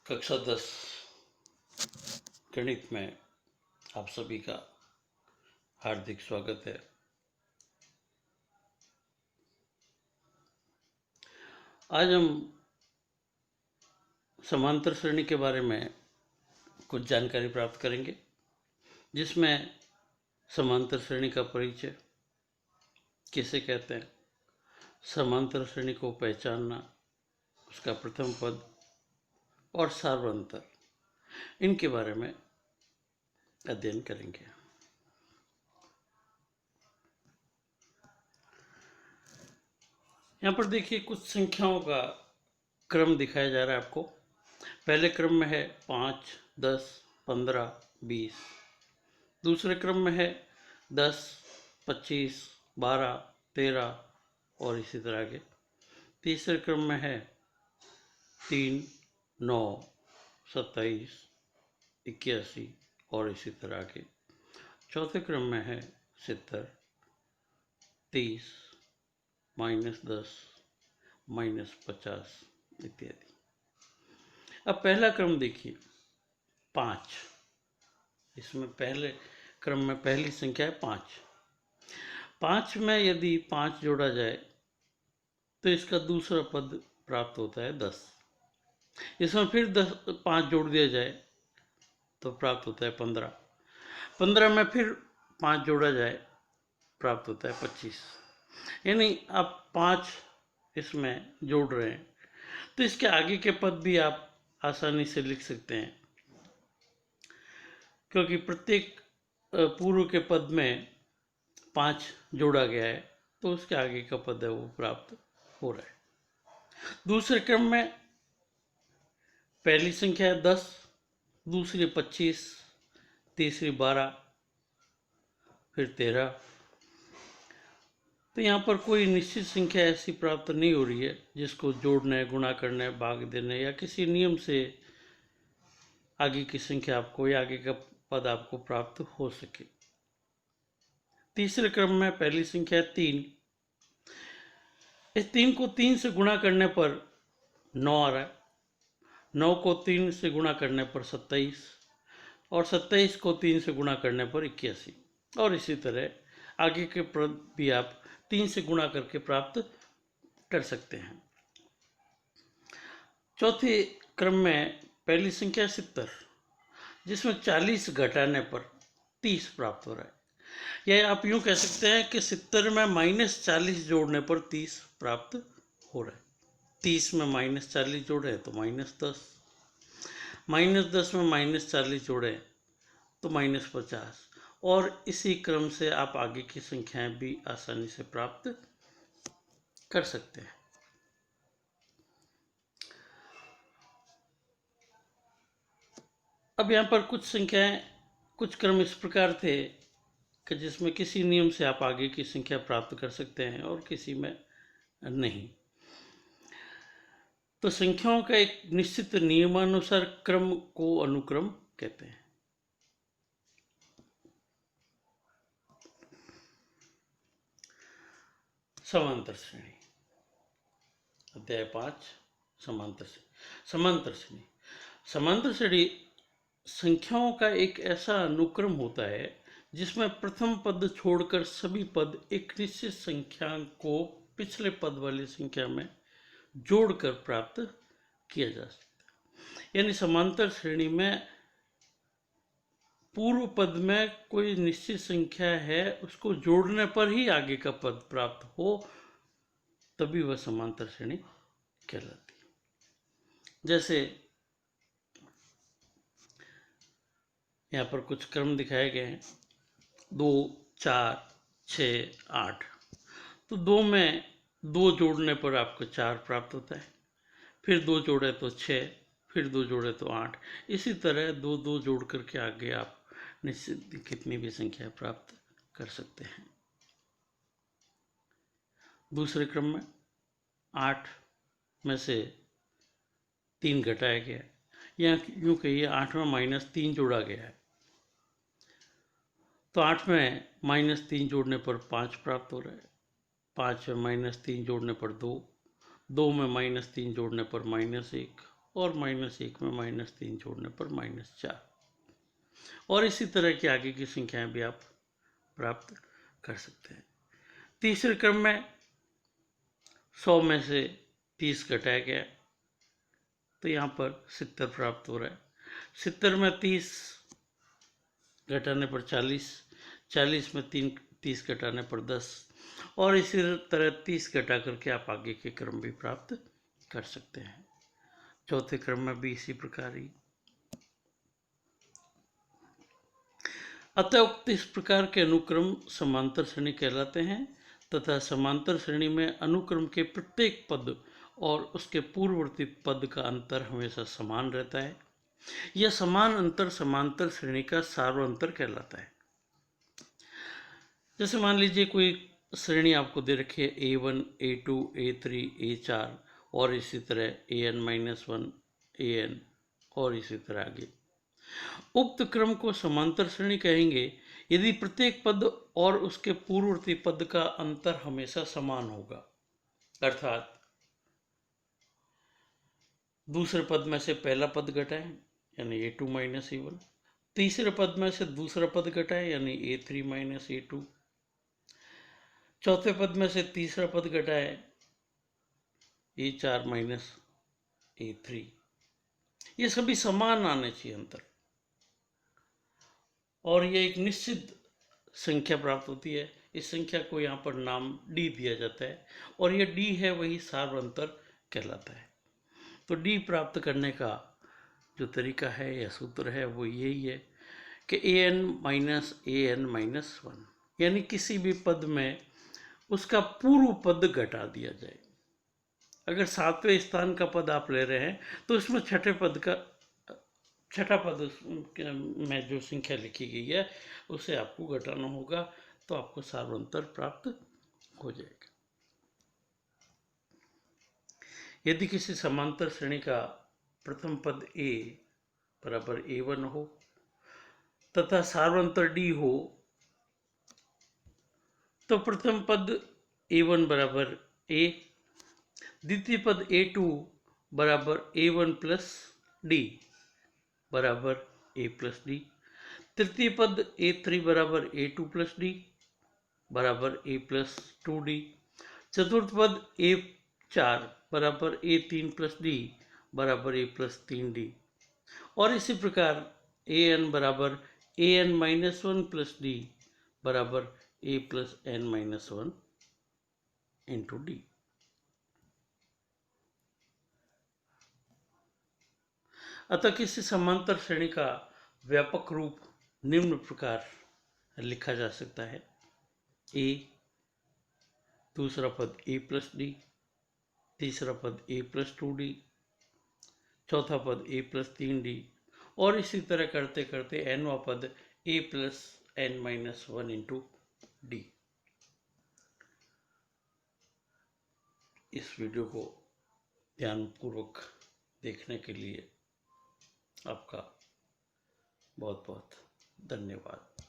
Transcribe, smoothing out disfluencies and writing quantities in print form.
कक्षा 10 गणित में आप सभी का हार्दिक स्वागत है। आज हम समांतर श्रेणी के बारे में कुछ जानकारी प्राप्त करेंगे, जिसमें समांतर श्रेणी का परिचय किसे कहते हैं, समांतर श्रेणी को पहचानना, उसका प्रथम पद और सार्वंतर, इनके बारे में अध्ययन करेंगे। यहाँ पर देखिए कुछ संख्याओं का क्रम दिखाया जा रहा है आपको। पहले क्रम में है 5, 10, 15, 20। दूसरे क्रम में है 10, 25, 12, 13 और इसी तरह आगे। तीसरे क्रम में है 3, 9, 27, 81 और इसी तरह आगे। चौथे क्रम में है 70, 30, -10, -50 इत्यादि। अब पहला क्रम देखिए 5। इसमें पहले क्रम में पहली संख्या है 5। 5 में यदि 5 जोड़ा जाए तो इसका दूसरा पद प्राप्त होता है 10। इसमें फिर 5 जोड़ दिया जाए तो प्राप्त होता है 15। 15 में फिर 5 जोड़ा जाए प्राप्त होता है 25। यानी आप 5 इसमें जोड़ रहे हैं तो इसके आगे के पद भी आप आसानी से लिख सकते हैं, क्योंकि प्रत्येक पूर्व के पद में 5 जोड़ा गया है तो उसके आगे का पद है वो प्राप्त हो रहा है। दूसरे क्रम में पहली संख्या है 10, दूसरी 25, तीसरी 12, फिर 13। तो यहाँ पर कोई निश्चित संख्या ऐसी प्राप्त नहीं हो रही है जिसको जोड़ने, गुणा करने, भाग देने या किसी नियम से आगे की संख्या आपको या आगे का पद आपको प्राप्त हो सके। तीसरे क्रम में पहली संख्या है 3। इस 3 को 3 से गुणा करने पर 9 आ रहा है। 9 को 3 से गुणा करने पर 27 और 27 को 3 से गुणा करने पर 81 और इसी तरह आगे के पद भी आप 3 से गुणा करके प्राप्त कर सकते हैं। चौथे क्रम में पहली संख्या 70, जिसमें 40 घटाने पर 30 प्राप्त हो रहा है। या आप यूं कह सकते हैं कि 70 में -40 जोड़ने पर 30 प्राप्त हो रहा है। 30 में -40 जोड़े तो -10, -10 में -40 जोड़े तो -50 और इसी क्रम से आप आगे की संख्याएं भी आसानी से प्राप्त कर सकते हैं। अब यहाँ पर कुछ संख्याएं, कुछ क्रम इस प्रकार थे कि जिसमें किसी नियम से आप आगे की संख्या प्राप्त कर सकते हैं और किसी में नहीं। तो संख्याओं का एक निश्चित नियमानुसार क्रम को अनुक्रम कहते हैं। समांतर श्रेणी, अध्याय 5, समांतर श्रेणी। समांतर श्रेणी संख्याओं का एक ऐसा अनुक्रम होता है जिसमें प्रथम पद छोड़कर सभी पद एक निश्चित संख्या को पिछले पद वाली संख्या में जोड़कर प्राप्त किया जा सकता है। यानी समांतर श्रेणी में पूर्व पद में कोई निश्चित संख्या है, उसको जोड़ने पर ही आगे का पद प्राप्त हो, तभी वह समांतर श्रेणी कहलाती है। जैसे यहाँ पर कुछ क्रम दिखाए गए हैं 2, 4, 6, 8। तो 2 में 2 जोड़ने पर आपको 4 प्राप्त होता है, फिर 2 जोड़े तो 6, फिर 2 जोड़े तो 8। इसी तरह 2 2 जोड़ करके आगे आप निश्चित कितनी भी संख्या प्राप्त कर सकते हैं। दूसरे क्रम में 8 में से 3 घटाया गया है, या यूँ कहिए 8 में -3 जोड़ा गया है। तो 8 में -3 जोड़ने पर 5 प्राप्त हो रहा है, 5 में -3 जोड़ने पर 2, 2 में -3 जोड़ने पर -1 और -1 में -3 जोड़ने पर -4, और इसी तरह की आगे की संख्याएं भी आप प्राप्त कर सकते हैं। तीसरे क्रम में 100 में से 30 घटाया गया तो यहाँ पर 70 प्राप्त हो रहा है। 70 में 30 घटाने पर 40, 40 में 30 घटाने पर 10, और इसी तरह 30 घटा करके आप आगे के क्रम भी प्राप्त कर सकते हैं। चौथे क्रम में भी इसी प्रकार ही। अतः उक्त इस प्रकार के अनुक्रम समांतर श्रेणी कहलाते हैं तथा समांतर श्रेणी में अनुक्रम के प्रत्येक पद और उसके पूर्ववर्ती पद का अंतर हमेशा समान रहता है। यह समान अंतर समांतर श्रेणी का सार्वअंतर कहलाता है। जैसे मान लीजिए कोई श्रेणी आपको दे रखी है A1, A2, A3, A4 और इसी तरह AN-1, AN और इसी तरह आगे। उक्त क्रम को समांतर श्रेणी कहेंगे यदि प्रत्येक पद और उसके पूर्ववर्ती पद का अंतर हमेशा समान होगा, अर्थात दूसरे पद में से पहला पद घटाएं यानी A2 - A1, तीसरे पद में से दूसरा पद घटाएं यानी A3 - A2, चौथे पद में से तीसरा पद घटाएं A4 - A3। ये सभी समान आने चाहिए अंतर, और ये एक निश्चित संख्या प्राप्त होती है। इस संख्या को यहाँ पर नाम D दिया जाता है, और ये D है वही सार्वअंतर कहलाता है। तो D प्राप्त करने का जो तरीका है या सूत्र है वो यही है कि AN - AN - 1, यानी किसी भी पद में उसका पूर्व पद घटा दिया जाए। अगर 7वें स्थान का पद आप ले रहे हैं तो इसमें छठा पद में जो संख्या लिखी गई है उसे आपको घटाना होगा, तो आपको सार्वअंतर प्राप्त हो जाएगा। यदि किसी समांतर श्रेणी का प्रथम पद A बराबर A1 हो तथा सार्वअंतर D हो तो प्रथम पद A1 बराबर A, द्वितीय पद A2 बराबर A1 प्लस D बराबर A प्लस D, तृतीय पद A3 बराबर A2 प्लस D बराबर A प्लस 2D, चतुर्थ पद A4 बराबर A3 प्लस D बराबर A प्लस 3D, और इसी प्रकार AN बराबर AN - 1 प्लस D बराबर A plus N - 1 into D। अतः किसी समांतर श्रेणी का व्यापक रूप निम्न प्रकार लिखा जा सकता है: A, दूसरा पद A प्लस D, तीसरा पद A प्लस 2D, चौथा पद A प्लस 3D, और इसी तरह करते करते nवां पद A plus N - 1 into D। इस वीडियो को ध्यानपूर्वक देखने के लिए आपका बहुत बहुत धन्यवाद।